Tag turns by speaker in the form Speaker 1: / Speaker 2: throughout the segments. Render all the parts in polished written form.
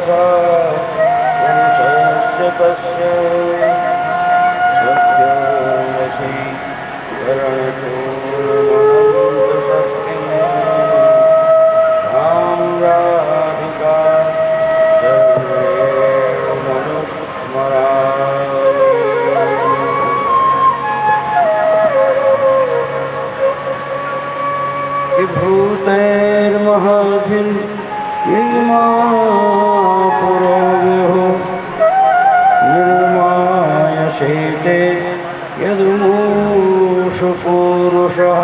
Speaker 1: तथा संशयस्य तस्य सत्यो वशीकरणपूर्णमनन्तशक्तिं तां राधिका सर्वेणमनुस्मरामि। विभूतैर्महद्भिर्निर्मा पुरोगयो निर्मायसेते यदुमूषु पूरुषः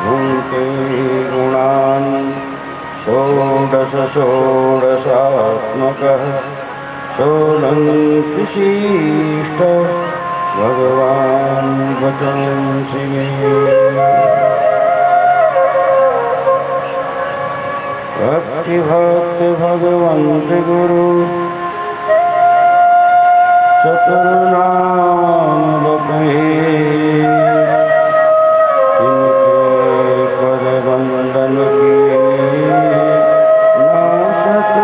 Speaker 1: भुङ्क्ते गुणान् षोडश षोडशात्मकः षोडङ्कृषीष्ट भगवान् वचंसि मे। भक्ति भक्त भगवन्त गुरु चतुर्नाम बकहे इनके पद वंदन के नाशक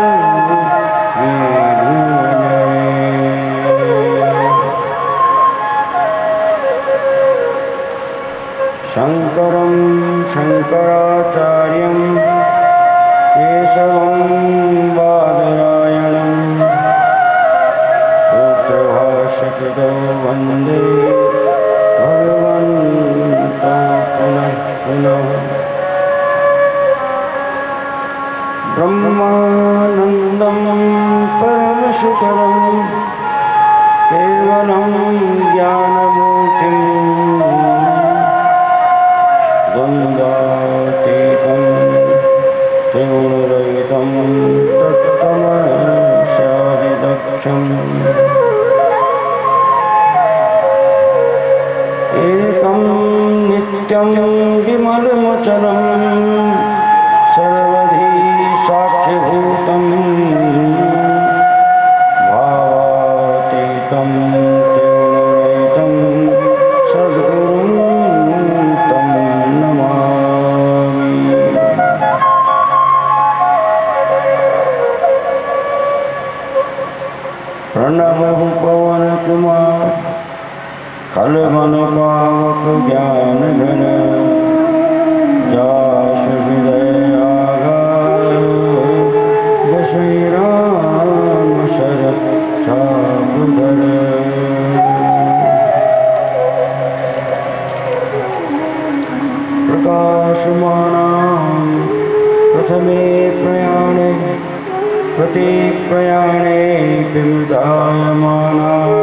Speaker 1: शंकरं शंकराचार्यं केशवं बादरायणं सूत्रभाष्यकृतौ वन्दे भगवन्तं पुनः पुनः। ब्रह्मानन्दं परमसुखदं केवलं ज्ञानमूर्तिं द्वन्द्वातीतं त्रिगुणरहितं तत्तमस्यादिदक्षम् एकं नित्यं विमलमचलं सर्वधी साक्षिभूतं भावातीतं त्रिगुणरहितं सद्गुरुं तं नमामि। प्रणव पवन कुमार खलमन पावक ज्ञान घन जासु हृदय आगार दशई राम शरत चाकुधर। प्रकाशमानां प्रथमे प्रयाणे प्रतिप्रयाणे विमुदायमानाम्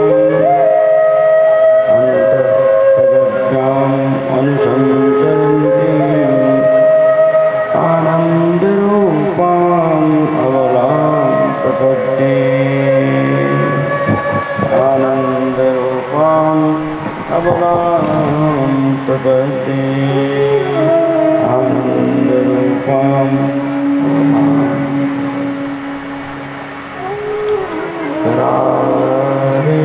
Speaker 1: अन्तःपदभ्याम् अनुसञ्चरन्तीम् आनन्दरूपाम् अबलां प्रपद्ये। आनन्दरूपाम् अबलां प्रपद्ये। आनन्दरूपाम् करारे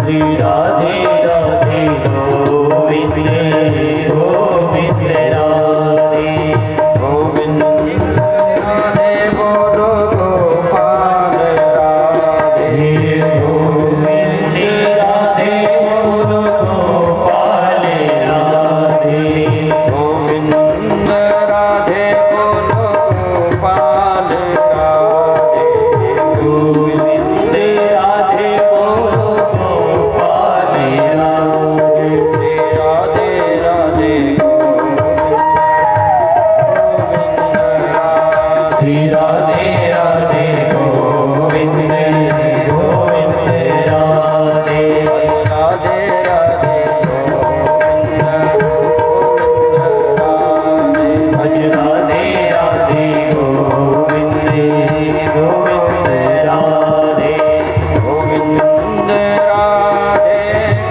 Speaker 2: श्री राधे राधे गोविंद गोविंद राधे
Speaker 1: गोविंद राधे बोलो गोपाल राधे
Speaker 2: गोविंद राधे बोलो गोपाल राधे
Speaker 1: गोविंद राधे बोलो गोपाल राधे
Speaker 2: गोविंद राधे बोलो गोपाल राधे
Speaker 1: राधे राधे
Speaker 2: श्री राधे राधे गोविंद गोविंद राधे
Speaker 1: राधे राधे
Speaker 2: भज राधे राधे गोविंद गोविंद राधे
Speaker 1: गोविंद राधे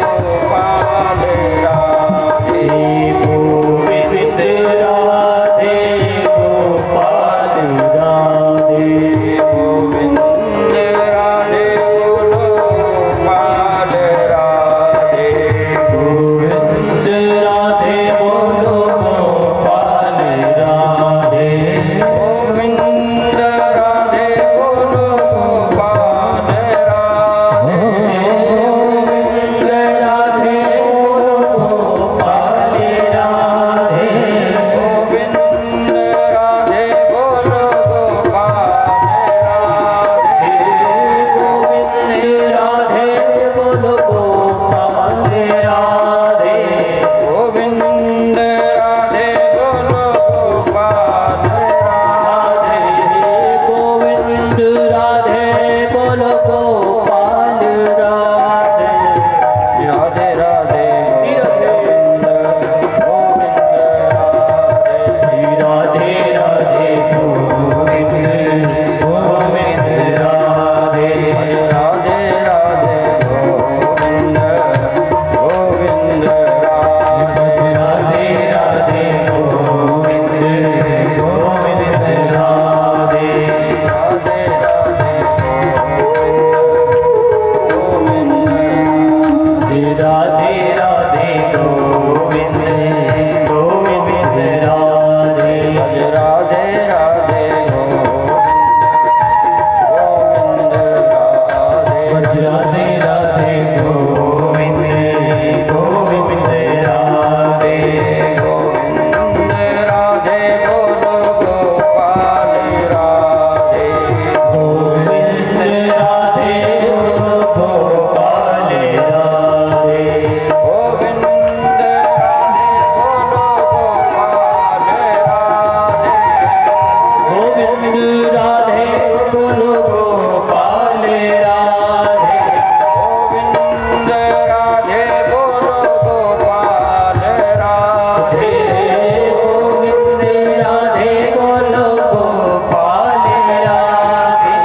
Speaker 1: गोपाल राधे
Speaker 2: गोविंद राधे गोपाल राधे
Speaker 1: गोविंद राधे बोलो गोपाल राधे
Speaker 2: गोविंद राधे बोलो गोपाल राधे
Speaker 1: गोविंद राधे बोलो गोपाल राधे
Speaker 2: गोविंद राधे बोलो गोपाल राधे
Speaker 1: गोविंद राधे बोलो गोपाल राधे
Speaker 2: गोविंद राधे बोलो गोपाल राधे
Speaker 1: गोविंद राधे बोलो गोपाल राधे
Speaker 2: गोविंद राधे बोलो गोपाल राधे
Speaker 1: राधे राधे
Speaker 2: श्री राधे राधे गोविंद गोविंद राधे
Speaker 1: राधे राधे गोविंद गोविंद राधे
Speaker 2: राधे राधे गोविंद गोविंद राधे
Speaker 1: राधे राधे गोविंद
Speaker 2: श्री राधे राधे गोविंद गोविंद राधे
Speaker 1: राधे राधे गोविंद राधे
Speaker 2: भज राधे राधे गोविंद गोविंद राधे
Speaker 1: गोविंद राधे बोलो गोपाल राधे
Speaker 2: गोविंद राधे बोलो गोपाल राधे
Speaker 1: गोविंद राधे बोलो गोपाल राधे
Speaker 2: गोविंद राधे बोलो गोपाल राधे
Speaker 1: गोविंद राधे बोलो गोपाल राधे
Speaker 2: गोविंद राधे बोलो गोपाल राधे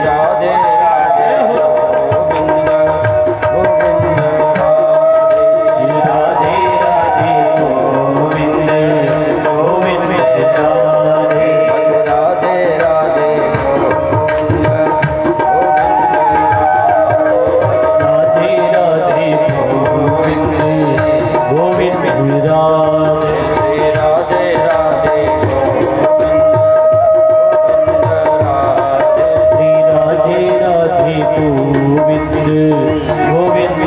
Speaker 1: राधे राधे गोविंद गोविंद राधे
Speaker 2: राधे राधे गोविंद गोविंद राधे
Speaker 1: राधे राधे गोविंद
Speaker 2: राधे राधे गोविंद गोविंद राधे
Speaker 1: श्री राधे राधे राधे
Speaker 2: श्री राधे राधे गोविंद गोविंद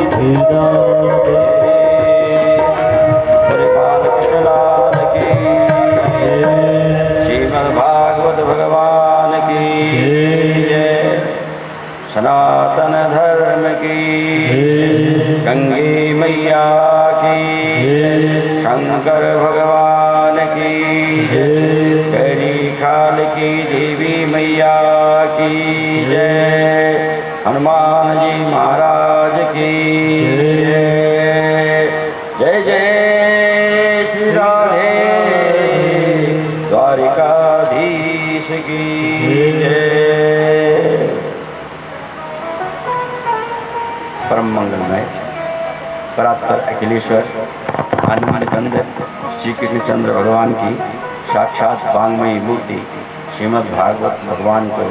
Speaker 2: राधे
Speaker 1: श्री बालकृष्ण लाल की श्रीमद् भागवत भगवान की जय सनातन धर्म की गंगे मैया की शंकर भगवान की कैरी खाल की देवी मैया की जय हनुमान जी महाराज की जय जय श्री राधे द्वारिकाधीश की जय। परम मंगलमय परात्पर अखिलेश्वर हनुमान चंद्र श्री कृष्णचंद्र भगवान की साक्षात वांगमयी मूर्ति श्रीमद् भागवत भगवान को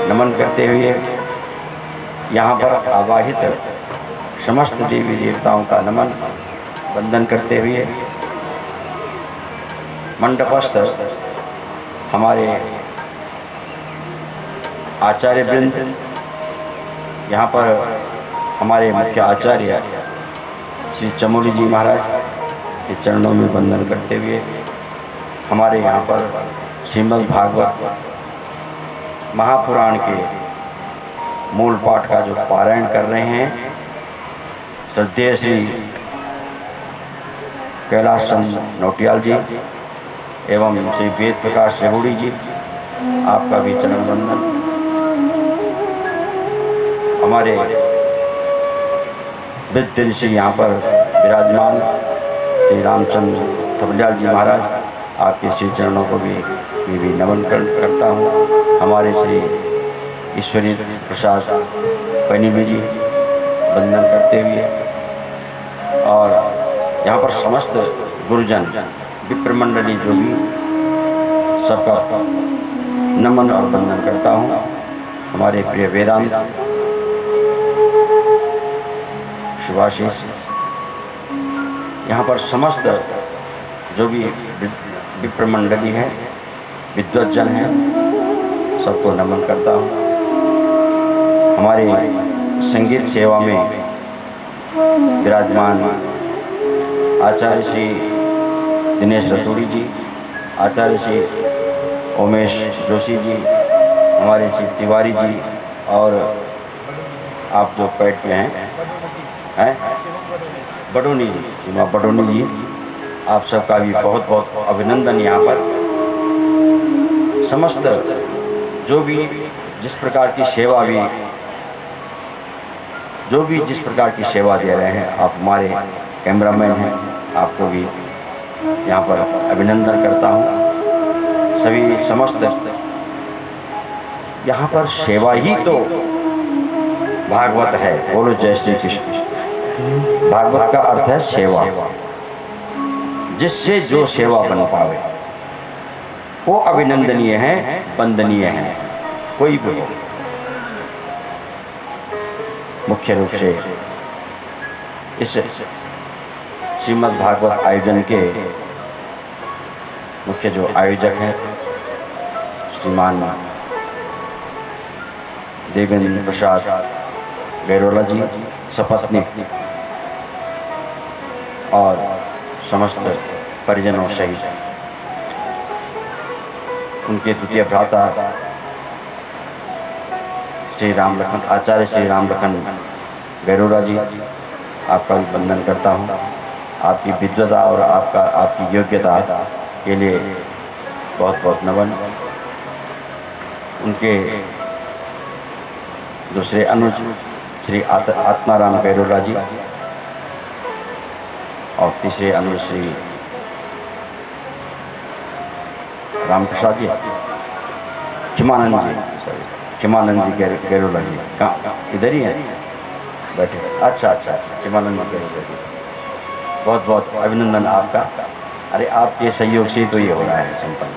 Speaker 1: नमन करते हुए यहाँ पर आवाहित समस्त देवी देवताओं का नमन वंदन करते हुए मंडपस्थ हमारे आचार्य वृंद, यहाँ पर हमारे मुख्य आचार्य श्री चमोली जी महाराज के चरणों में वंदन करते हुए हमारे यहाँ पर श्रीमद् भागवत महापुराण के मूल पाठ का जो पारायण कर रहे हैं श्रद्धेय श्री कैलाश चंद्र नौटियाल जी एवं श्री वेद प्रकाश जगुड़ी जी, आपका भी चरण वंदन। हमारे वृद्ध ऋषि यहाँ पर विराजमान श्री रामचंद्र थपलियाल जी महाराज, आपके श्री चरणों को भी नमन करता हूँ। हमारे श्री ईश्वरी प्रसाद पैनिबी जी वंदन करते हुए, और यहाँ पर समस्त गुरुजन विप्र मंडली जो भी सबका नमन और वंदन करता हूँ। हमारे प्रिय वेदांत शुभाशीष, यहाँ पर समस्त जो भी विप्र मंडली है, विद्वज्जन है, सबको नमन करता हूँ। हमारे संगीत सेवा में विराजमान आचार्य श्री दिनेश रतूड़ी जी, आचार्य श्री उमेश जोशी जी, हमारे श्री तिवारी जी, और आप जो पैट पे हैं बडोनी जी, सीमा बडोनी जी, आप सबका भी बहुत बहुत अभिनंदन। यहाँ पर समस्त जो भी जिस प्रकार की सेवा जिस प्रकार की सेवा दे रहे हैं, आप हमारे कैमरामैन हैं, आपको भी यहाँ पर अभिनंदन करता हूँ। सभी समस्त यहाँ पर सेवा ही तो भागवत है। बोलो जय श्री कृष्ण। भागवत का अर्थ है सेवा, जिससे जो सेवा बन पावे वो अभिनंदनीय है, वंदनीय है, कोई भी हो। मुख्य रूप से इस श्रीमद् भागवत आयोजन के मुख्य जो आयोजक हैं श्रीमान देवेंद्र प्रसाद गैरोला जी सपत्नी और समस्त परिजनों सहित उनके द्वितीय भ्राता श्री राम लखन आचार्य श्री राम लखन गैरोला जी, आपका भी वंदन करता हूँ। आपकी विद्वता और आपकी योग्यता के लिए बहुत बहुत नमन। उनके दूसरे अनुज श्री आत्माराम गैरोला जी और तीसरे अनुज श्री राम प्रसाद जी, खिमानंद जी गैरोला जी, कहाँ इधर ही है बैठे? अच्छा, खिमानंद जी गैरोला जी, बहुत बहुत अभिनंदन आपका। अरे आपके सहयोग से तो ये हो रहा है संपन्न,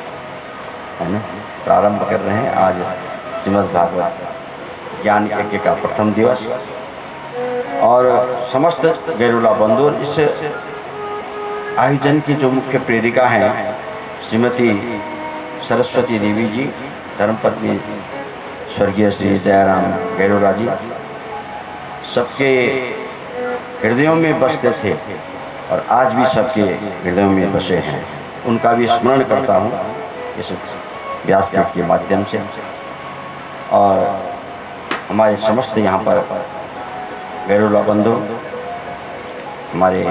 Speaker 1: है ना। प्रारंभ कर रहे हैं आज श्रीमद् भागवत ज्ञान यज्ञ का प्रथम दिवस, और समस्त गैरोला बंधु, इस आयोजन की जो मुख्य प्रेरिका हैं श्रीमती सरस्वती देवी जी, धर्मपत्नी स्वर्गीय श्री दयाराम गैरोला जी, सबके हृदयों में बसते थे और आज भी सबके हृदयों में बसे हैं। उनका भी स्मरण करता हूँ इस व्यासपीठ के माध्यम से। और हमारे समस्त यहाँ पर गैरोला बंधु, हमारे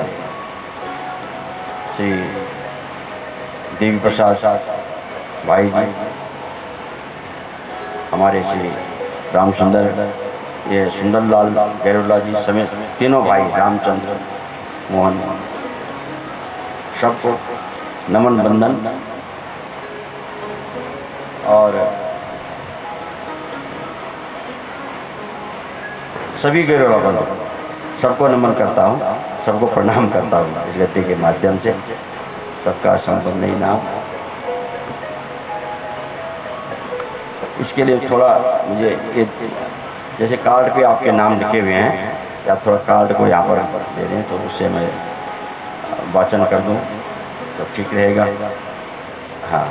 Speaker 1: श्री देवी प्रसाद भाई जी, हमारे श्री रामचंद्र, ये सुंदरलाल गैरोला जी समेत तीनों भाई रामचंद्र मोहन, सबको नमन बंदन। और सभी गैरोला बंधु सबको नमन करता हूँ, सबको प्रणाम करता हूँ इस गति के माध्यम से। सबका संभव नहीं नाम, इसके लिए थोड़ा मुझे ये जैसे कार्ड पे आपके नाम लिखे हुए हैं, या थोड़ा कार्ड को यहाँ पर दे दें तो उससे मैं वाचन कर दूँ तो ठीक रहेगा। हाँ,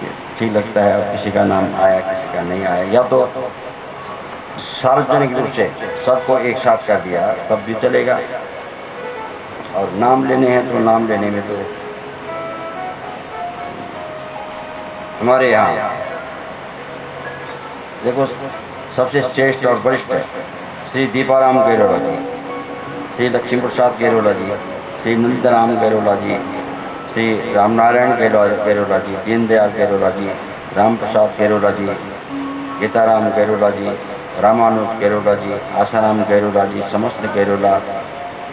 Speaker 1: ये ठीक लगता है। अब किसी का नाम आया, किसी का नहीं आया, या तो सार्वजनिक रूप से सबको एक साथ कर दिया तब भी चलेगा, और नाम लेने हैं तो नाम लेने में तो हमारे यहाँ देखो सबसे श्रेष्ठ और वरिष्ठ श्री दीपाराम गैरोला जी, श्री लक्ष्मी प्रसाद गैरोला जी, श्री नंदराम गैरोला जी, श्री रामनारायण गैरोला जी, दीनदयाल गैरोला जी, राम प्रसाद गैरोला जी, गीताराम गैरोला जी, रामानुज गैरोला जी, आसाराम गैरोला जी, समस्त गैरोला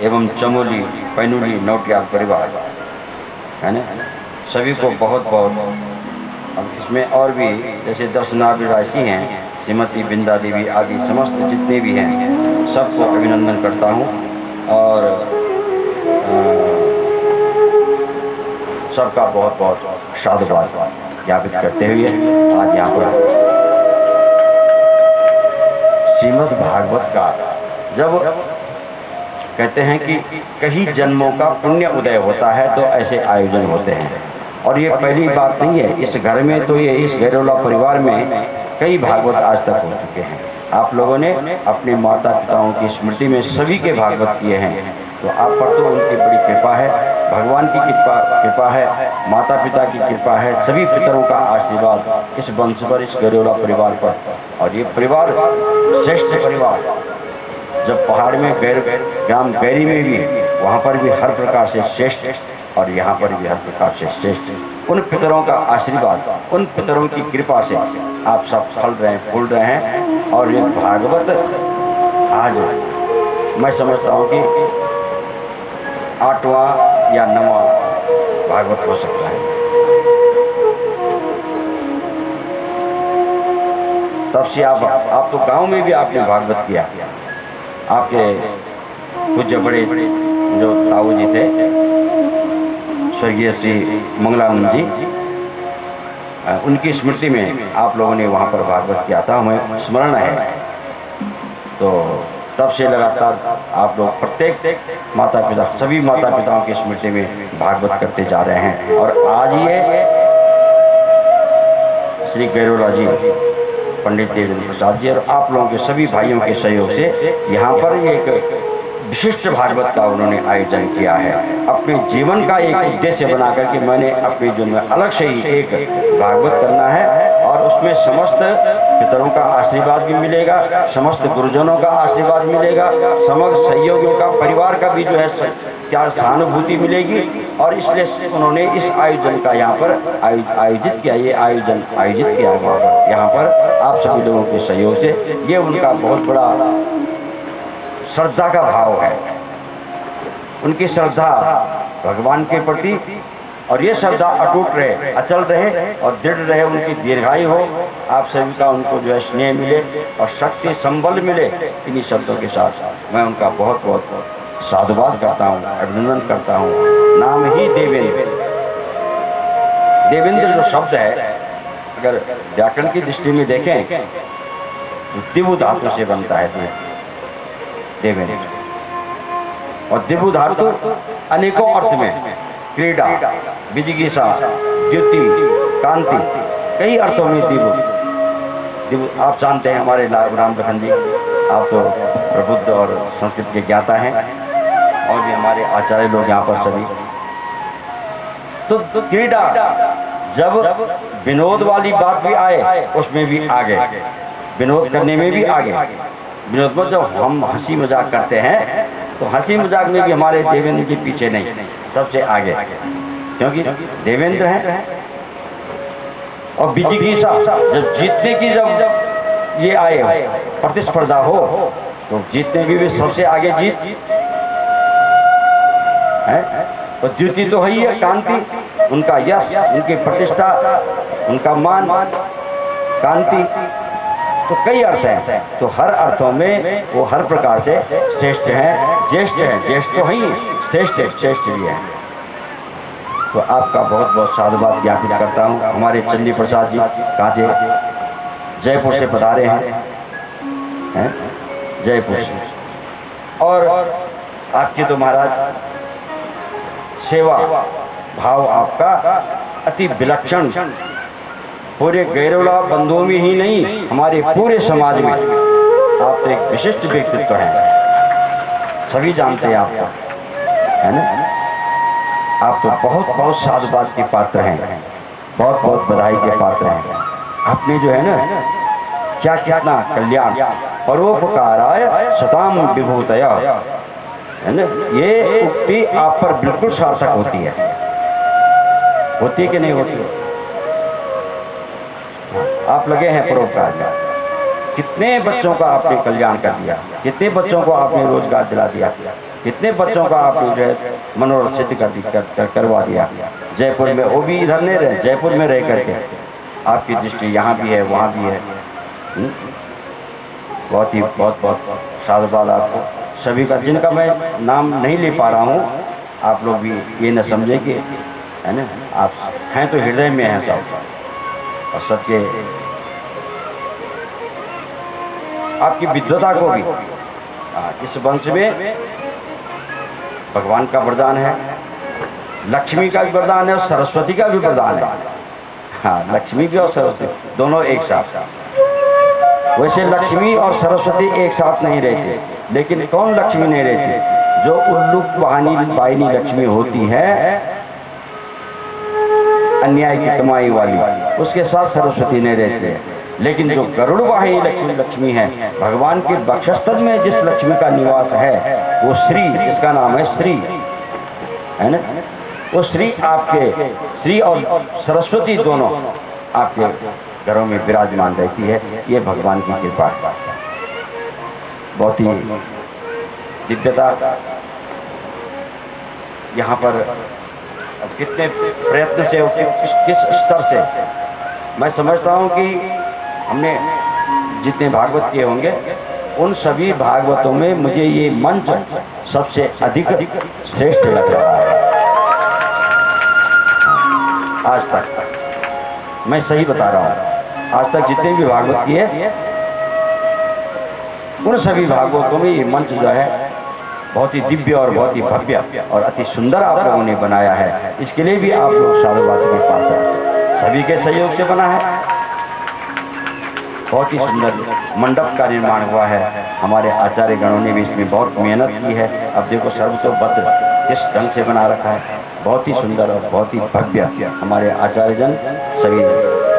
Speaker 1: एवं चमोली पैनुली नौटियाल परिवार है ना, सभी को बहुत बहुत। अब इसमें और भी जैसे दर्शनाभिलाषी हैं, श्रीमती बिंदा देवी आदि समस्त जितने भी हैं सबको अभिनंदन करता हूँ, और सबका बहुत बहुत साधुवाद ज्ञापित करते हुए आज यहाँ पर श्रीमद् भागवत का जब कहते हैं कि कई जन्मों का पुण्य उदय होता है तो ऐसे आयोजन होते हैं, और ये पहली बात नहीं है। इस घर में तो ये इस गैरोला परिवार में कई भागवत आज तक हो चुके हैं। आप लोगों ने अपने माता पिताओं की स्मृति में सभी के भागवत किए हैं, तो आप पर तो उनकी बड़ी कृपा है, भगवान की कृपा है, माता पिता की कृपा है, सभी पितरों का आशीर्वाद इस वंश पर, इस गैरोला परिवार पर। और ये परिवार श्रेष्ठ परिवार, जब पहाड़ में ग्राम गैरी में भी, वहाँ पर भी हर प्रकार से श्रेष्ठ, और यहाँ पर भी हर प्रकार से श्रेष्ठ। उन पितरों का आशीर्वाद, उन पितरों की कृपा से आप सब फल रहे हैं, फूल रहे हैं। और ये भागवत आज मैं समझता हूँ कि 8वां या 9वां भागवत हो सकता है। तब से आप तो गांव में भी आपने भागवत किया। आपके पूज्य बड़े जो ताऊ जी थे, स्वर्गीय श्री मंगलानंद जी, उनकी स्मृति में आप लोगों ने वहाँ पर भागवत किया था, हमें स्मरण है। तो तब से लगातार आप लोग प्रत्येक माता पिता, सभी माता पिताओं की स्मृति में भागवत करते जा रहे हैं। और आज ये श्री गैरोला जी, पंडित देवेंद्र प्रसाद जी और आप लोगों के सभी भाइयों के सहयोग से यहाँ पर एक विशिष्ट भागवत का उन्होंने आयोजन किया है। अपने जीवन का एक उद्देश्य बनाकर के मैंने अपने जीवन में अलग से ही एक भागवत करना है, और उसमें समस्त पितरों का आशीर्वाद भी मिलेगा, समस्त गुरुजनों का आशीर्वाद मिलेगा, समस्त सहयोगियों का, परिवार का भी जो है क्या सहानुभूति मिलेगी। और इसलिए उन्होंने इस आयोजन का यहाँ पर आयोजित किया, ये आयोजन आयोजित किया यहाँ पर आप सभी लोगों के सहयोग से। ये उनका बहुत बड़ा श्रद्धा का भाव है, उनकी श्रद्धा भगवान के प्रति, और ये श्रद्धा अटूट रहे, अचल रहे और दृढ़ रहे, उनकी दीर्घायु हो। आप सभी का उनको जो है स्नेह मिले और शक्ति संबल मिले। इन्हीं शब्दों के साथ मैं उनका बहुत बहुत साधुवाद करता हूँ, अभिनंदन करता हूँ। नाम ही देवेंद्र, देवेंद्र जो शब्द है अगर व्याकरण की दृष्टि में देखें तो दिवु धातु से बनता है देवेंद्र, और दिवु धातु अनेकों अर्थ में, क्रीड़ा, विजिगीषा, द्युति, कांति, कई अर्थों में दिवु। आप जानते हैं हमारे राम लखन जी, आप तो प्रबुद्ध और संस्कृत के ज्ञाता हैं, और भी हमारे आचार्य लोग यहाँ पर सभी। तो क्रीड़ा, जब विनोद वाली बात भी आए उसमें भी आगे, विनोद करने में भी आगे। विनोद में जब हम हंसी मजाक करते हैं तो हंसी मजाक में भी हमारे देवेंद्र जी पीछे नहीं, सबसे आगे, क्योंकि देवेंद्र हैं। और विजिगीषा, जब जीतने की जब ये आए प्रतिस्पर्धा हो तो जीतने भी सबसे आगे जीत है। तो द्युति तो है ही है, कांति, उनका यश, उनकी प्रतिष्ठा, उनका मान, कांति, तो कई अर्थ हैं। तो हर अर्थों में वो हर प्रकार से श्रेष्ठ हैं, ज्येष्ठ हैं, ज्येष्ठ तो है ही, श्रेष्ठ है, श्रेष्ठ भी है। तो आपका बहुत बहुत साधुवाद ज्ञापित करता हूँ। हमारे चंडी प्रसाद जी कांचे जयपुर से पधारे हैं, जयपुर से। और आपकी तो महाराज सेवा भाव आपका अति विलक्षण, पूरे गैरोला बंधुओं में ही नहीं हमारे पूरे समाज में आप तो एक विशिष्ट व्यक्तित्व हैं, सभी जानते हैं आपको, है ना। आप तो बहुत बहुत साधुवाद के पात्र हैं, बहुत बहुत बधाई के पात्र हैं। आपने जो है ना क्या कितना कल्याण, परोपकाराय सताम विभूतया, है ना, ये उक्ति आप पर बिल्कुल सार्थक होती है कि नहीं होती? आप लगे हैं परोपकार में, कितने बच्चों का आपने कल्याण कर दिया, कितने बच्चों को आपने रोजगार दिला दिया, कितने बच्चों का आपने जो है मनोरथ सिद्ध करवा दिया। जयपुर में, वो भी इधर नहीं रहे, जयपुर में रह करके आपकी दृष्टि यहाँ भी है वहाँ भी है। बहुत बहुत साधुवाद आपको सभी का, जिनका मैं नाम नहीं ले पा रहा हूँ। आप लोग भी ये न समझे कि, है ना, आप हैं तो हृदय में हैं सब, और सबके आपकी विद्वता को भी इस वंश में भगवान का वरदान है, लक्ष्मी का भी वरदान है और सरस्वती का भी वरदान है। हाँ, लक्ष्मी भी और सरस्वती दोनों एक साथ। वैसे लक्ष्मी और सरस्वती एक साथ नहीं रहते, लेकिन कौन लक्ष्मी नहीं रहती? जो उल्लूक वाहिनी लक्ष्मी होती है, अन्याय की कमाई वाली, उसके साथ सरस्वती नहीं रहती है। लेकिन जो गरुड़ वाहिनी लक्ष्मी है, भगवान के वक्षस्थल में जिस लक्ष्मी का निवास है, वो श्री, जिसका नाम है श्री, है ना, वो श्री आपके, श्री और सरस्वती दोनों आपके घरों में विराजमान रहती है। ये भगवान की कृपा है, बहुत ही दिव्यता। यहाँ पर कितने प्रयत्न से, किस स्तर से, मैं समझता हूँ कि हमने जितने भागवत किए होंगे, उन सभी भागवतों में मुझे ये मंच सबसे अधिक श्रेष्ठ लग रहा है आज तक। मैं सही बता रहा हूँ, आज तक जितने भी भागवत किए, उन सभी भागवतों में ये मंच जो है बहुत ही दिव्य और बहुत ही भव्य और अति सुंदर आप लोगों ने बनाया है। इसके लिए भी आप लोग साधुवाद के पात्र हैं, सभी के सहयोग से बना है। बहुत ही सुंदर मंडप का निर्माण हुआ है, हमारे आचार्य गणों ने भी इसमें बहुत मेहनत की है। अब देखो सर्वतोभद्र किस ढंग से बना रखा है, बहुत ही सुंदर और बहुत ही भव्य। हमारे आचार्यजन सभी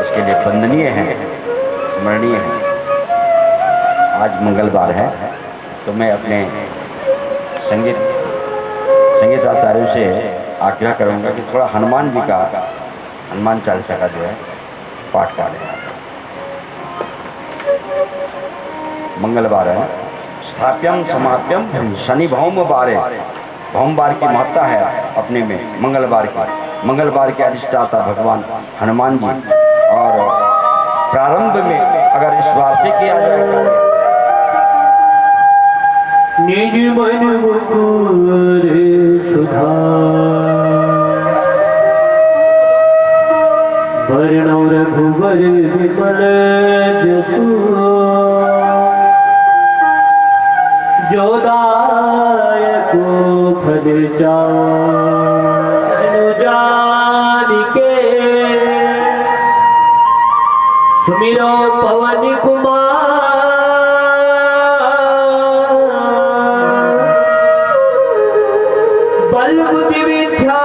Speaker 1: इसके लिए वंदनीय हैं, स्मरणीय हैं। आज मंगलवार है, तो मैं अपने संगीत आचार्यों से आग्रह करूंगा कि थोड़ा हनुमान जी का, हनुमान चालीसा का जो है पाठ कर लें। मंगलवार है, स्थाप्यम समाप्यम शनि भौम बारे, भौमवार की महत्ता है अपने में। मंगलवार के अधिष्ठाता भगवान हनुमान जी, और प्रारंभ में अगर इस बार से किया जाए,
Speaker 2: निज मन मुकुर सुधार, वर्णो रघुवर विमल जसु, जो दायको फल जानिके, सुमिरो पवन कुमार, बुद्धि विद्या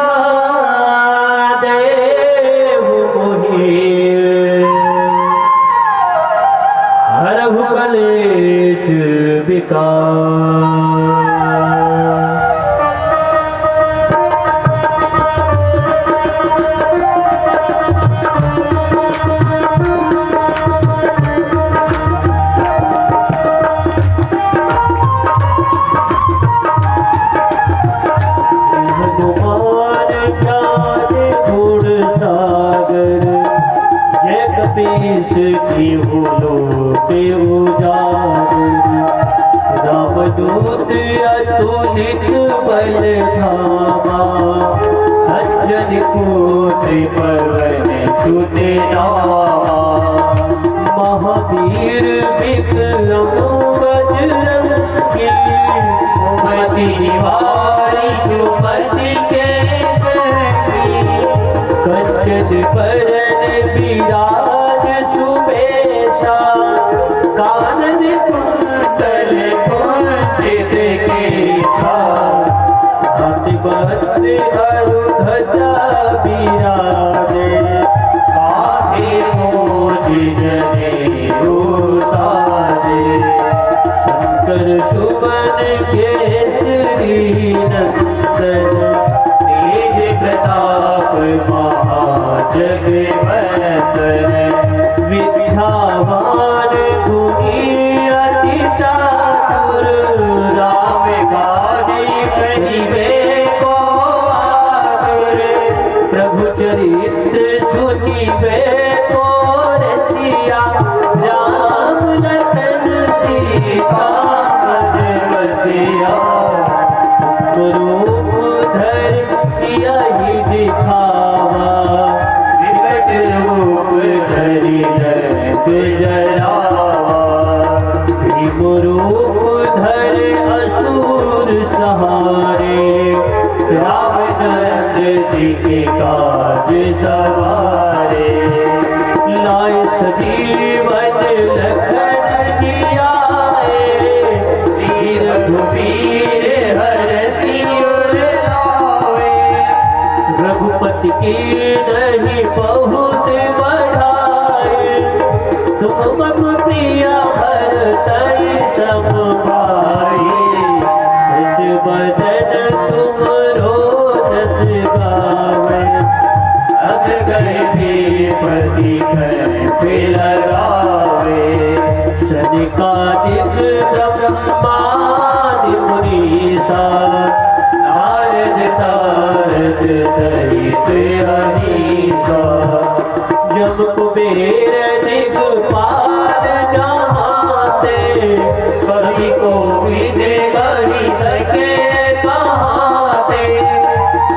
Speaker 2: देहु मोहि, हरहु कलेश विकार। रामदूत अतुलित बल धामा, अजन पुत्र पवन सुत नामा, महावीर विक्रम बजरंगी, परन विराज सुबेशा कानन कुंडल कुंचित केशा हाथ बंद अरु ध्वजा विराजे काहे मोज जनेऊ साजे शंकर सुमन केसरी नंदन तेज प्रताप महाजगवंदन विद्यावान गुणी अति चातुर राम काज कहिबे को आतुर प्रभु चरित्र सुनिबे को रसिया राम लखन सीता मन बसिया रूप धर यही दिखावा विकट रूप धरि रंग जरावा भीम रूप धर असुर सहारे रामचंद्र जी के काज सवारे लाए सजीवन लखन जियाए वीर रघुवीर हर सिर लावे रघुपति की नहीं बहुत बढ़ाए तुम मम प्रिया भरतहि सब भाई हस बदन तुम रोजस गावे अग गए पति पे लगावे सनिकादिक ब्रह्मादि मुनीसा नारद सारद सहित अहिसा जम कुबेर दिगपाल जहाते कवि को विदे कहि सके कहाते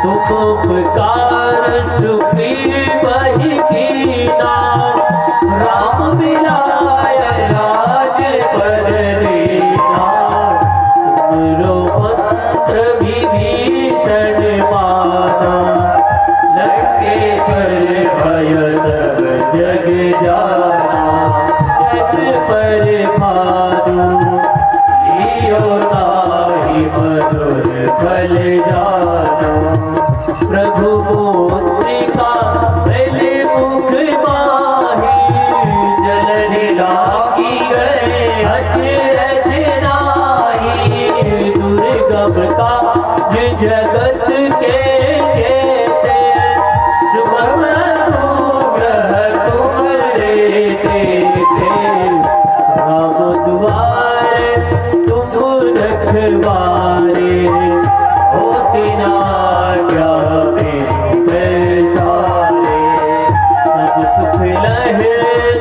Speaker 2: तुम उपकार सुग्रीव वही कीना राम मिलाय राज पर लीना तुमरो मंत्र विभीषण माना लंकेश्वर भय सब जग जाना जग पर भानु लियो ताहि मधुर फल जाना प्रभु मुद्रिका भले मुख माही जलधि लागी गए अचरज नाही दुर्गम काज जगत के जेते सुगम अनुग्रह तुम्हारे देते राम दुआरे तुम रखवारे होती ना क्या पैसारे सब सुख लहे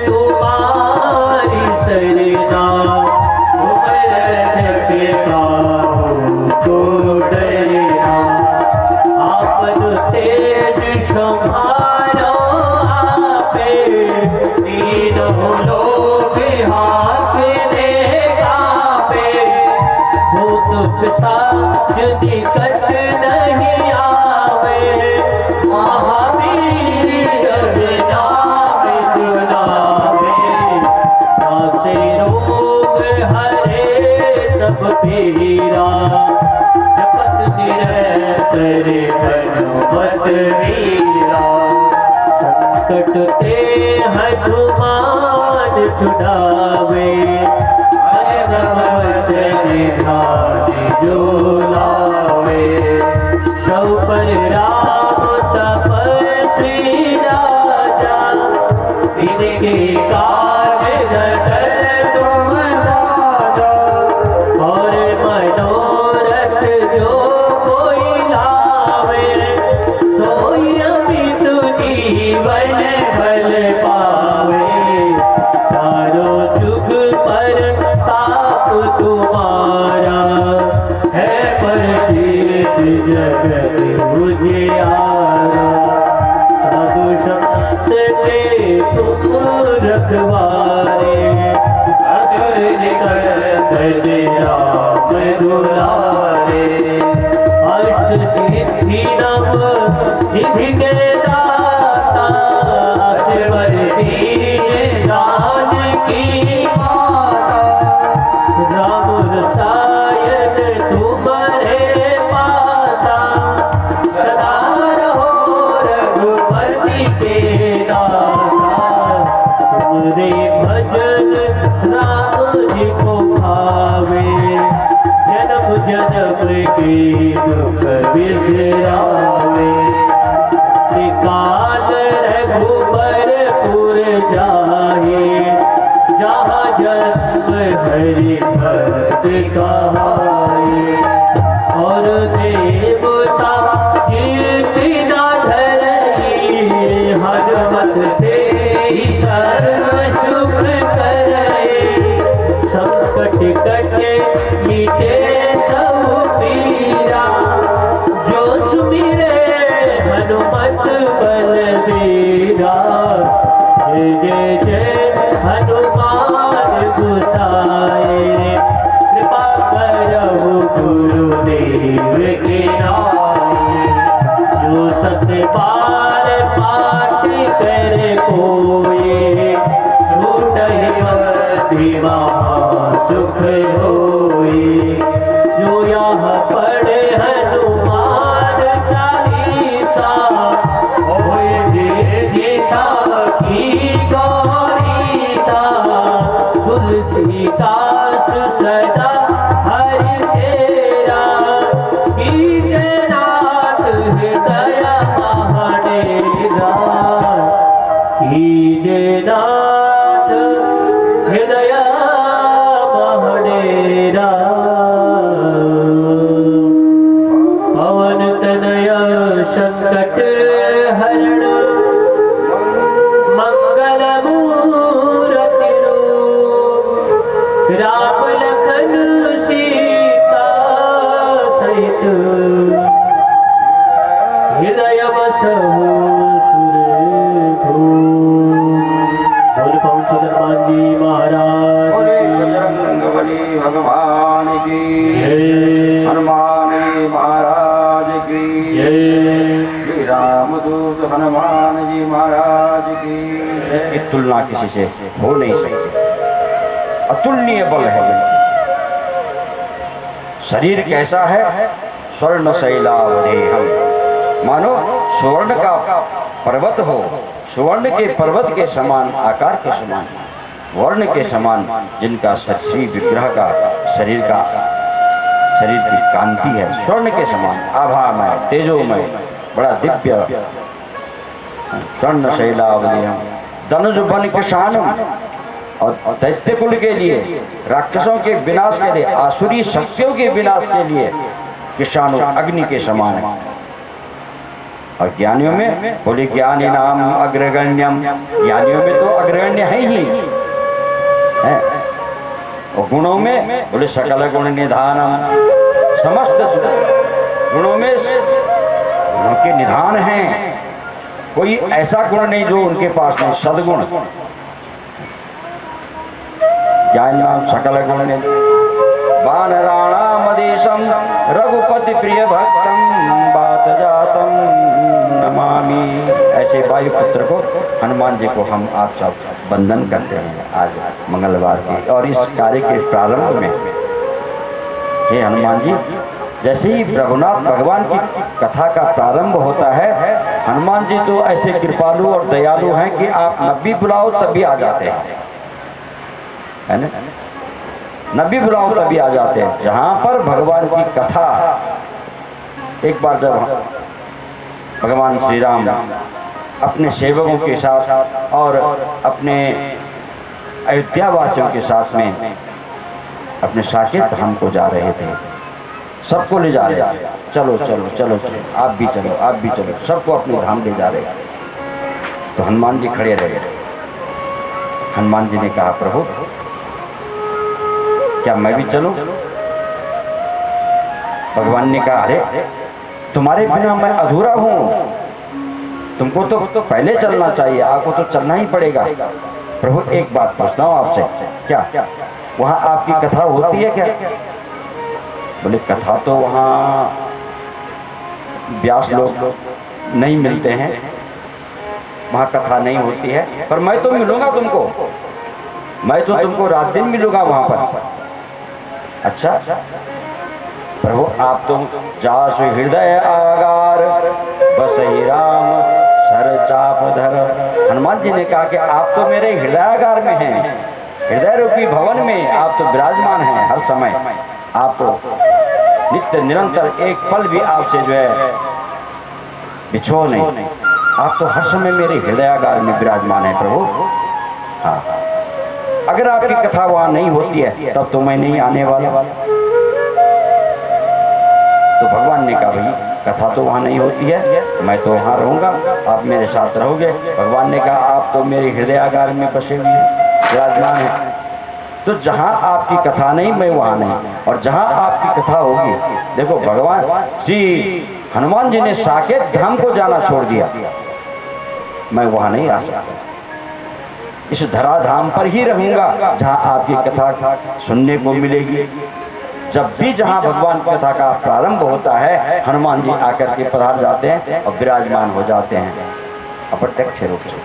Speaker 2: तुम्हारी सरना तुम रक्षक काहू को डरना आपन तेज संभालो आपे तीनों लोग हांकने कापे भूत पिशाच निकट नहीं आवे महावीर नाम सुनावे सासे रोग हरे सब पीरा जपत निरंतर हनुमत वीरा संकट ते हनुमान छुड़ावे जो लावे सब पर राम तपस्वी राजा इनके काज जगत तुम साजा और मनोरथ जो कोई लावे सोई अमित जीवन फल पावे चारों जुग पर ताप तुम्हारा है परिचित जगत उजियारा साधु संत के तुम रखवारे असुर निकट राम दुलारे अष्ट सिद्धि नव निधि के दाता जन्म के दुख बिसरावे, काल रघुबरपुर जाए, जहाँ जन्म हरि भक्त कहाए। और देवता कीर्ति न धरई, हनुमत से सर्व सुख करई। संकट कटे मिटे सब पीरा, जो सुमिरे हनुमत बलबीरा। जय जय जय हनुमान गोसाई, कृपा करहु गुरुदेव के नाई। जो सत बार पाठ कर कोई, छूटहि बंधि महा सुख होई। जो यहाँ पढ़े हनुमान चालीसा, होय दीर्घिता की गौरीसा। तुलसीदास सदा हरि तेरा, कीजे नाथ हृदय महडेरा। कीजे नाथ हृदय महडेरा। पवन तनय संकट हरण, मंगल मूरति रूप। राम लखन सीता सहित, हृदय बसहु सुरभूप। बोल पवन सुत हनुमान जी महाराज
Speaker 1: बोले
Speaker 2: की
Speaker 1: बजरंगबली भगवान की
Speaker 2: जय।
Speaker 1: हनुमान महाराज की
Speaker 2: जय।
Speaker 1: श्री रामदूत हनुमान जी महाराज की। इसकी तुलना किसी से हो नहीं सकती, अतुलनीय बल है। शरीर कैसा है? स्वर्ण शैलावधेहम, मानो स्वर्ण का पर्वत हो, स्वर्ण के पर्वत के समान, आकार के समान, वर्ण के समान, जिनका श्री विग्रह का शरीर की कांति है स्वर्ण के समान, आभामय, तेजोमय, बड़ा दिव्य। स्वर्ण शैलावधेयम, धनुष बन किसानम, और दैत्य कुल के लिए, राक्षसों के विनाश के लिए, आसुरी शक्तियों के विनाश के लिए किसानों अग्नि के समान है। और ज्ञानियों में बोले ज्ञानी नाम अग्रगण्यम, ज्ञानियों में तो अग्रगण्य है ही है। और गुणों में बोले सकल गुण निधानम, समस्त गुणों में गुणों के निधान हैं, कोई ऐसा गुण नहीं जो उनके पास नहीं, सद्गुण। ज्ञान नाम सकल गुण ने वानराणाम मदेशम, रघुपति प्रिय भक्तम, बात जातम नमामि। ऐसे वायुपुत्र को, हनुमान जी को हम आप सब वंदन करते हैं आज मंगलवार की। और इस कार्य के प्रारंभ में हे हनुमान जी, जैसे ही रघुनाथ भगवान की कथा का प्रारंभ होता है, हनुमान जी तो ऐसे कृपालु और दयालु हैं कि आप नबी बुलाओ तभी आ जाते हैं, है ना? नबी बुलाओ तभी आ जाते हैं। जहां पर भगवान की कथा, एक बार जब भगवान श्री राम अपने सेवकों के साथ और अपने अयोध्या वासियों के साथ में अपने साकेत धाम को जा रहे थे, सबको ले जा रहे थे, चलो चलो चलो चलो, आप भी चलो, आप भी चलो, सबको अपने धाम ले जा रहे थे। तो हनुमान जी खड़े रहे। हनुमान जी ने कहा, प्रभु क्या मैं भी चलूं? भगवान ने कहा, अरे तुम्हारे बिना मैं अधूरा हूं, तुमको तो पहले चलना चाहिए, आपको तो चलना ही पड़ेगा। प्रभु एक बात पूछता हूं आपसे, क्या वहां आपकी कथा होती है क्या? बोले कथा तो वहां व्यास लोग नहीं मिलते हैं, वहां कथा नहीं होती है, पर मैं तो मिलूंगा तुमको, मैं तो तुमको रात दिन मिलूंगा वहां पर। अच्छा प्रभु, आप तो जासु हृदय आगार, बसई राम सर चाप धर। हनुमान जी ने कहा कि आप तो मेरे हृदयागार में हैं, हृदय रूपी भवन में आप तो विराजमान हैं हर समय। आप तो नित्य निरंतर एक पल भी आपसे जो है बिछो नहीं। आप तो हर समय मेरे हृदयागार में विराजमान है प्रभु। हाँ, अगर आपकी कथा वहां नहीं होती है तब तो मैं नहीं आने वाला। तो भगवान ने कहा भाई कथा तो वहां नहीं होती है, मैं तो वहां रहूंगा, आप मेरे साथ रहोगे। भगवान ने कहा आप तो मेरे हृदयागार में बसे हुए विराजमान है, तो जहां आपकी कथा नहीं मैं वहां नहीं, और जहां आपकी कथा होगी। देखो भगवान श्री हनुमान जी ने साकेत धाम को जाना छोड़ दिया, मैं वहां नहीं आ सकता, इस धराधाम पर ही रहूंगा जहां आपकी कथा सुनने को मिलेगी। जब भी जहां भगवान की कथा का प्रारंभ होता है हनुमान जी आकर के पधार जाते हैं और विराजमान हो जाते हैं अप्रत्यक्ष रूप से,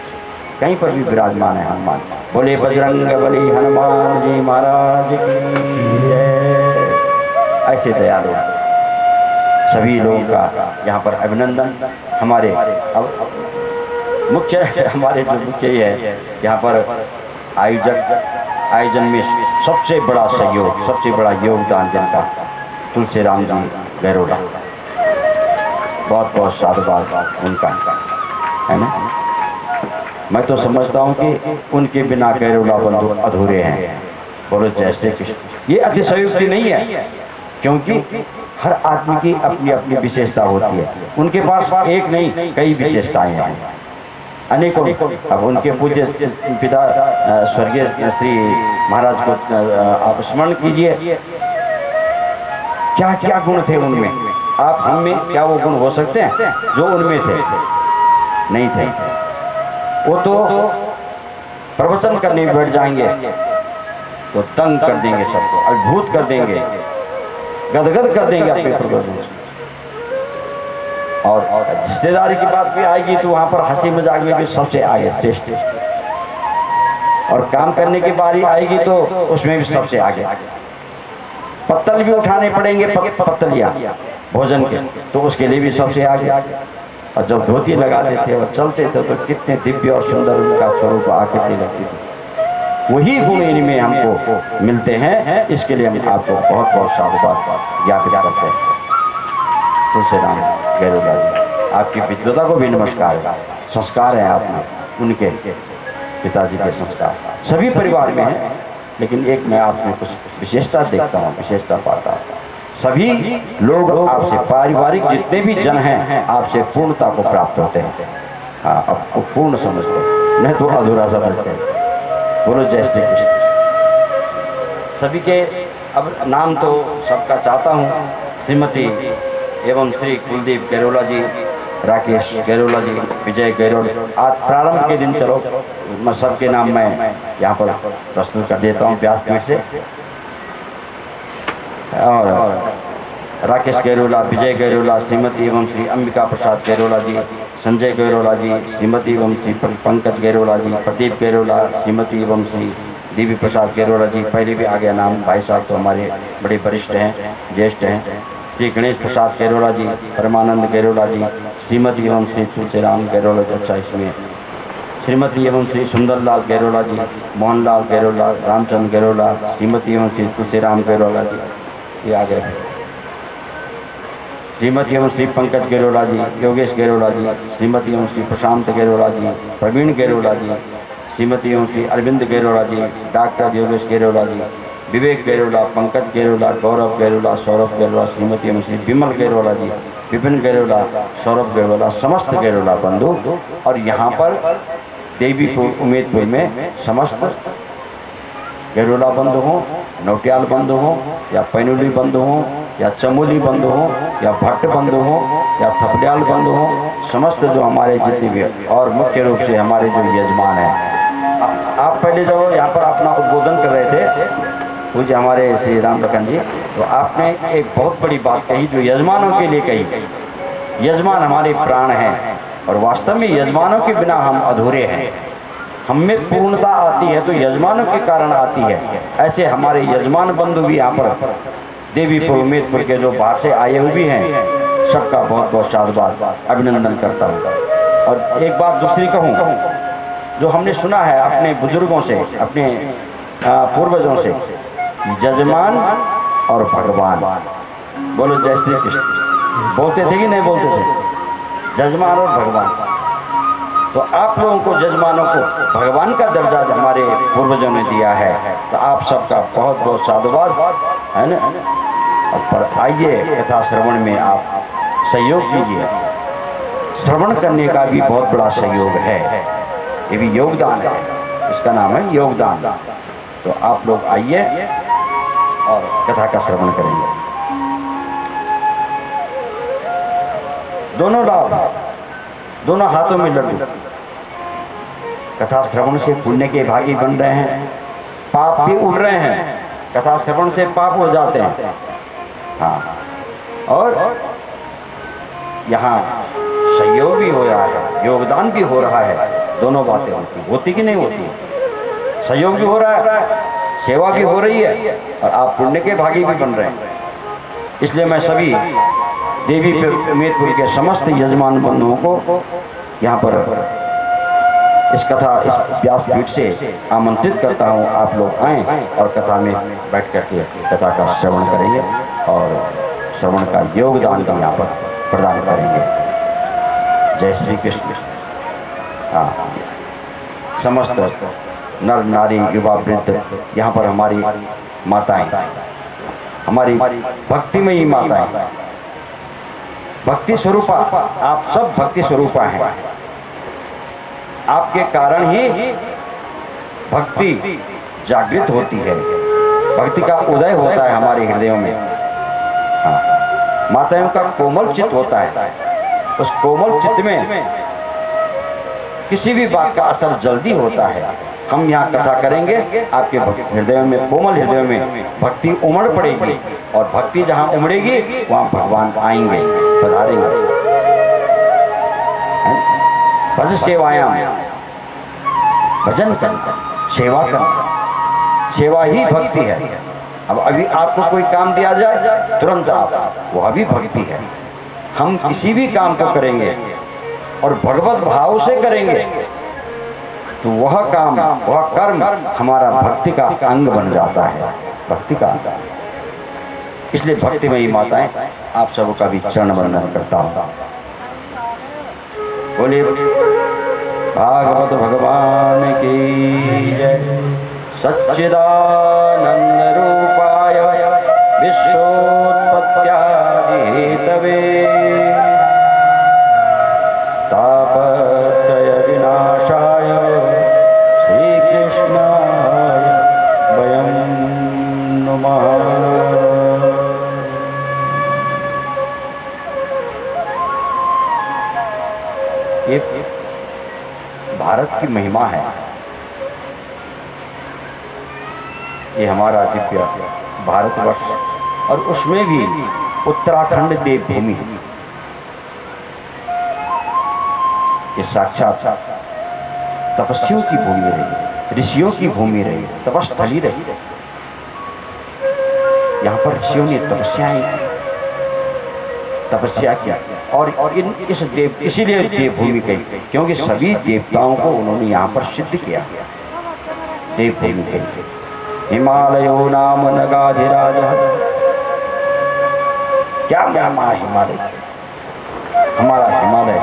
Speaker 1: कहीं पर भी विराजमान है हनुमान। बोले बजरंग बली हनुमान जी महाराज की जय। ऐसे दयालु सभी लोगों का यहाँ पर अभिनंदन। हमारे अब मुख्य हमारे जो मुख्य है यहाँ पर आयोजन में सबसे बड़ा सहयोग, सबसे बड़ा योगदान जिनका तुलसीराम जी गैरोला, बहुत बहुत साधुवाद उनका है ना। मैं तो समझता हूँ कि उनके बिना गैरोला बंधु अधूरे हैं। बोलो जय श्री कृष्ण। ये अतिशयोक्ति नहीं है, क्योंकि हर आदमी की अपनी अपनी विशेषता होती है। उनके पास एक नहीं कई विशेषताएं हैं, अनेकों। अब उनके पूज्य पिता स्वर्गीय श्री महाराज को आप स्मरण कीजिए, क्या क्या गुण थे उनमें। आप हम में क्या वो गुण हो सकते हैं जो उनमें थे? नहीं थे। वो तो प्रवचन करने बैठ जाएंगे तो तंग कर देंगे सबको, अद्भुत कर देंगे, गदगद कर देंगे अपने प्रवचन से। और रिश्तेदारी की बात भी आएगी तो वहां पर हंसी मजाक में भी सबसे आगे श्रेष्ठ, और काम करने की बारी आएगी तो उसमें भी सबसे आगे। पत्तल भी उठाने पड़ेंगे, पत्तलियां भोजन के, तो उसके लिए भी सबसे आगे। और जब धोती लगाते थे और चलते थे तो कितने दिव्य और सुंदर उनका स्वरूप आकृति लगती थी। वही गुण इनमें हमको मिलते हैं, इसके लिए हम आपको बहुत बहुत साधुवाद ज्ञापित करते हैं। तुलसीराम गैरोला जी, आपकी विद्वता को भी नमस्कार है। संस्कार है आप में, उनके पिताजी के संस्कार सभी परिवार में है, लेकिन एक मैं आप में कुछ विशेषता देखता हूँ, विशेषता पाता हूँ। सभी लोग आपसे, पारिवारिक जितने भी जन हैं आपसे पूर्णता को प्राप्त होते हैं। हाँ, आपको पूर्ण समझते हैं, नहीं तो अधूरा समझते हैं। बोलो जय श्री कृष्ण। सभी के अब नाम तो सबका चाहता हूँ, श्रीमती एवं श्री कुलदीप गैरोला जी, राकेश गैरोला जी, विजय गैरोल। आज प्रारंभ के दिन चलो मैं सबके नाम मैं यहाँ पर प्रस्तुत कर देता हूँ व्यासपीठ से। और राकेश गैरोला, विजय गैरोला, श्रीमती एवं श्री अंबिका प्रसाद गैरोला जी, संजय गैरोला जी, श्रीमती एवं श्री पंकज गैरोला जी, प्रदीप गैरोला, श्रीमती एवं श्री देवी प्रसाद गैरोला जी। पहले भी आ गया नाम, भाई साहब तो हमारे बड़े वरिष्ठ हैं, ज्येष्ठ हैं। श्री गणेश प्रसाद गैरोला जी, परमानंद गैरोला जी, श्रीमती एवं श्री तुलसीराम गैरोला जी। अच्छा, इसमें श्रीमती एवं श्री सुंदरलाल गैरोला जी, मोहनलाल गैरोला, रामचंद्र गैरोला, श्रीमती एवं श्री तुलसीराम गैरोला जी, ये आ गए। श्रीमती एवं श्री पंकज गैरोला जी, योगेश गैरोला जी, श्रीमती एवं श्री प्रशांत गैरोला जी, प्रवीण गैरोला जी, श्रीमती एवं श्री अरविंद गैरोला जी, डॉक्टर योगेश गैरोला जी, विवेक गैरोला, पंकज गैरोला, गौरव गैरोला, सौरभ गैरोला, श्रीमती एवं श्री विमल गैरोला जी, विपिन गैरोला, सौरभ गैरोला, समस्त गैरोला बंधु। और यहाँ पर देवीपुर उमेदपुर में समस्त गैरोला बंधु हों, नौटियाल बंधु हों, या पैनुली बंधु हों, या चमोली बंधु हों, या भट्ट बंधु हों, या थपड़ियाल बंधु हों, समस्त जो हमारे जितने भी, और मुख्य रूप से हमारे जो यजमान हैं। आप पहले जब यहाँ पर अपना उद्बोधन कर रहे थे पूज्य हमारे श्री राम लखन जी, तो आपने एक बहुत बड़ी बात कही जो यजमानों के लिए कही। यजमान हमारे प्राण हैं, और वास्तव में यजमानों के बिना हम अधूरे हैं। हम में पूर्णता आती है तो यजमानों के कारण आती है। ऐसे हमारे यजमान बंधु भी यहाँ पर देवीपुर उमेदपुर के जो बाहर से आए हुए भी हैं, सबका बहुत बहुत साधुवाद अभिनंदन करता हूँ। और एक बात दूसरी कहूँ, जो हमने सुना है अपने बुजुर्गों से, अपने पूर्वजों से, यजमान और भगवान बोलो जय श्री कृष्ण। बोलते थे कि नहीं बोलते थे? जजमान और भगवान। तो आप लोगों को, जजमानों को भगवान का दर्जा हमारे पूर्वजों ने दिया है, तो आप सबका बहुत बहुत साधुवाद है ना। और पर आइए कथा श्रवण में आप सहयोग कीजिए। श्रवण करने का भी बहुत बड़ा सहयोग है, ये भी योगदान है, इसका नाम है योगदान। तो आप लोग आइए और कथा का श्रवण करेंगे। दोनों लाभ, दोनों हाथों में लड्डू। कथा श्रवण से पुण्य के भागी बन रहे हैं, पाप भी उड़ रहे हैं। कथा श्रवण से पाप उड़ जाते हैं। हाँ, और यहाँ सहयोग भी हो रहा है, योगदान भी हो रहा है। दोनों बातें होती कि नहीं होती? सहयोग भी हो रहा है, सेवा भी हो रही है, और आप पुण्य के भागी भी बन रहे हैं। इसलिए मैं सभी देवी मेदपुर के समस्त यजमान बंधुओं को यहाँ पर इस कथा, इस व्यासपीठ से आमंत्रित करता हूँ, आप लोग आएं और कथा में बैठ करके कथा का श्रवण करेंगे और श्रवण का योगदान भी यहाँ पर प्रदान करेंगे। जय श्री कृष्ण। हाँ, समस्त नर नारी युवा वृद्ध यहाँ पर हमारी माताएं, हमारी भक्तिमयी माताएं, भक्ति स्वरूपा, आप सब भक्ति स्वरूपा हैं। आपके कारण ही भक्ति जागृत होती है, भक्ति का उदय होता है हमारे हृदयों में। हाँ, माताओं का कोमल चित्त होता है, उस कोमल चित्त में किसी भी बात का असर जल्दी होता है। हम यहाँ कथा करेंगे, आपके हृदयों में, कोमल हृदयों में भक्ति उमड़ पड़ेगी, और भक्ति जहाँ उमड़ेगी वहाँ भगवान आएंगे, पधारेंगे। भज सेवायाम, भजन करना, सेवा करना, सेवा ही भक्ति है। अब अभी आपको कोई काम दिया जाए तुरंत आप, वह भी भक्ति है। हम किसी भी काम को करेंगे और भगवत भाव से करेंगे तो वह काम, वह कर्म हमारा भक्ति का अंग बन जाता है, भक्ति का अंग। इसलिए भक्तिमयी माताएं, आप सबका भी चरण वंदन करता हूँ। बोले भागवत भगवान की जय। सच्चिदानंद रूपाय विश्वोत्पत्त्यादि हेतवे तापत्रय विनाशाय श्री कृष्णाय वयं नुमः। ये भारत की महिमा है, ये हमारा दिव्य भारतवर्ष, और उसमें भी उत्तराखंड देवभूमि है। ये साक्षात तपस्वियों की भूमि रही, ऋषियों की भूमि रही, तपस्थली रही। यहाँ पर ऋषियों ने तपस्या किया, और इसीलिए देवभूमि कही, क्योंकि सभी देवताओं को उन्होंने यहाँ पर सिद्ध किया। देवभूमि कही। हिमालयो नाम नगाधिराज, क्या महिमा है हिमालय, हमारा हिमालय,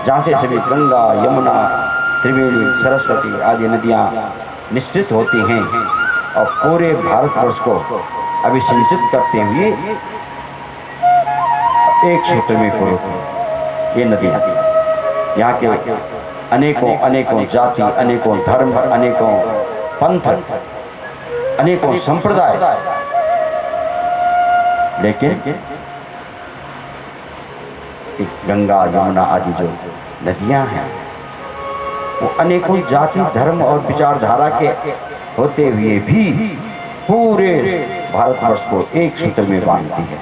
Speaker 1: जहाँ से सभी गंगा, यमुना, त्रिवेणी, सरस्वती आदि नदियाँ निश्चित होती हैं, और पूरे भारतवर्ष को अभिसिंचित करते हुए एक सूत्र में पूरी ये नदियाँ, यहाँ के अनेकों अनेकों जाति, अनेकों धर्म, अनेकों पंथ, अनेकों संप्रदाय, लेकिन गंगा, यमुना आदि जो नदियां हैं वो अनेकों जाति, धर्म और विचारधारा के होते हुए भी पूरे भारतवर्ष को एक सूत्र में बांधती है,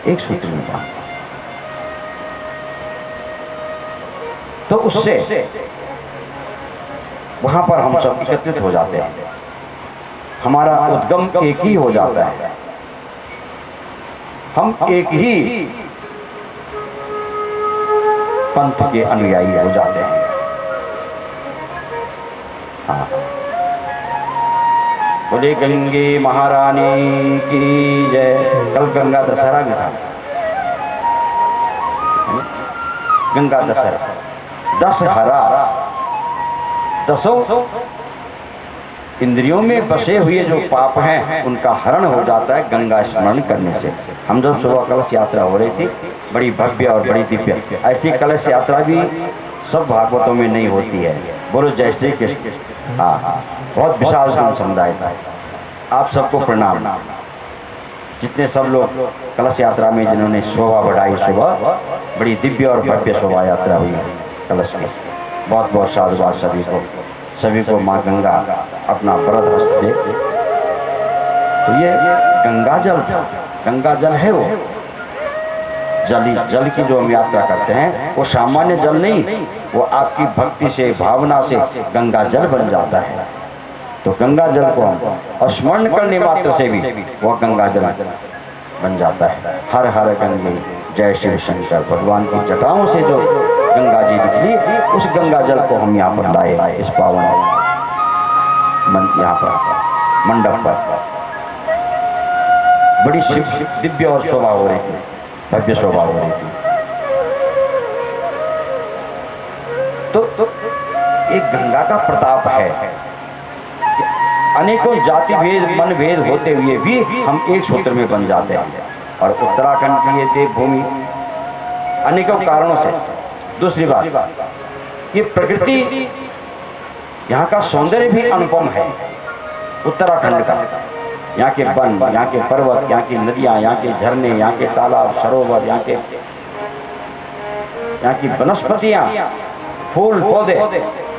Speaker 1: एक सूत्र में बांधती। तो उससे वहां पर हम सब एकत्रित हो जाते हैं, हमारा उद्गम एक ही हो जाता है, हम एक ही पंथ के अनुयायी हो जाते हैं। हाँ, बोले गंगे महारानी की जय। कल गंगा दशहरा भी था, गंगा दशहरा, दशहरा, दसों इंद्रियों में बसे हुए जो पाप हैं उनका हरण हो जाता है गंगा स्मरण करने से। हम जब सुबह कलश यात्रा हो रही थी, बड़ी भव्य और बड़ी दिव्य, ऐसी कलश यात्रा भी सब भागवतों में नहीं होती है। बोलो जय श्री कृष्ण। हाँ, बहुत विशाल समुदाय था। आप सबको प्रणाम, जितने सब लोग कलश यात्रा में जिन्होंने शोभा बढ़ाई, सुबह बड़ी दिव्य और भव्य शोभा यात्रा हुई कलश की। बहुत बहुत साधुवाद सभी को माँ गंगा अपना वरद हस्त दे। तो ये गंगा जल था, गंगा जल है वो जल की जो हम यात्रा करते हैं वो सामान्य जल नहीं, वो आपकी भक्ति से, भावना से गंगा जल बन जाता है। तो गंगा जल को हम स्मरण करने मात्र से भी वह गंगा जल बन जाता है। हर हर गंगे जय शिव शंकर, भगवान की जटाओं से जो गंगा जी निकली, उस गंगा जल को हम यहाँ पर लाए, इस पावन यहाँ पर मंडप पर। बड़ी दिव्य और शोभा हो रही थी, भव्य शोभा हो रही थी। तो एक गंगा का प्रताप है। अनेकों जाति भेद, मन भेद होते हुए भी हम एक सूत्र में बन जाते हैं। और उत्तराखंड की ये देवभूमि अनेकों कारणों से। दूसरी बात, ये प्रकृति, यहाँ का सौंदर्य भी अनुपम है उत्तराखंड का। यहाँ के वन, यहाँ के पर्वत, यहाँ की नदियाँ, यहाँ के झरने, यहाँ के तालाब, सरोवर, यहाँ की वनस्पतियाँ, फूल पौधे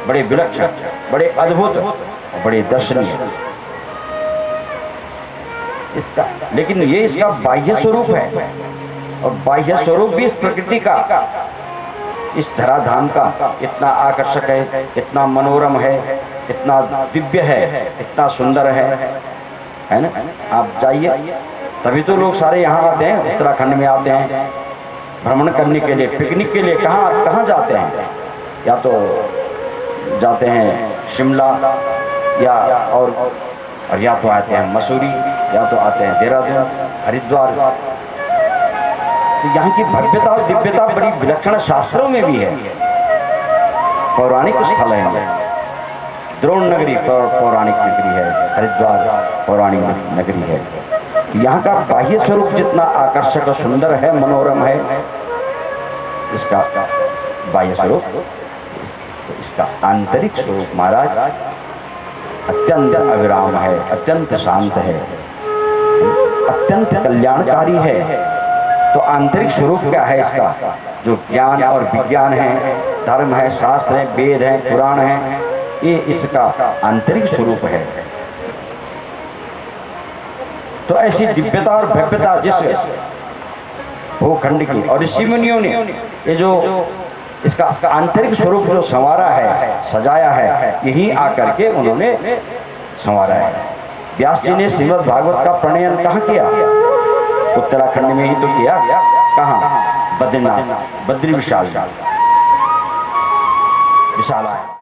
Speaker 1: बड़े विलक्षण, बड़े अद्भुत और बड़े दर्शनीय। इसका लेकिन ये इसका बाह्य स्वरूप है, और बाह्य स्वरूप भी इस प्रकृति का, इस धराधाम का इतना आकर्षक है, इतना मनोरम है, इतना दिव्य है, इतना सुंदर है ना। आप जाइए, तभी तो लोग सारे यहाँ आते हैं, उत्तराखंड में आते हैं भ्रमण करने के लिए, पिकनिक के लिए। कहाँ जाते हैं? या तो जाते हैं शिमला, या तो आते हैं मसूरी, या तो आते हैं देहरादून, हरिद्वार। तो यहाँ की भव्यता और दिव्यता बड़ी विलक्षण शास्त्रों में भी है। पौराणिक स्थल है, द्रोण नगरी पौराणिक नगरी है, हरिद्वार पौराणिक नगरी है। यहाँ का बाह्य स्वरूप जितना आकर्षक और सुंदर है, मनोरम है, इसका बाह्य स्वरूप, इसका आंतरिक स्वरूप महाराज अत्यंत अविराम है, अत्यंत शांत है, अत्यंत कल्याणकारी है। तो आंतरिक स्वरूप क्या है इसका? जो ज्ञान और विज्ञान है, धर्म है, शास्त्र है, वेद है, पुराण है, ये इसका आंतरिक स्वरूप है। तो ऐसी दिव्यता और भव्यता जिस भूखंड की, और ऋषि मुनियों ने ये जो इसका आंतरिक स्वरूप जो संवारा है, सजाया है, यही आकर के उन्होंने संवारा है। व्यास जी ने श्रीमद् भागवत का प्रणयन कहाँ किया? उत्तराखंड में ही तो किया। कहाँ? बद्रीनाथ, बद्री विशाल, विशाला है।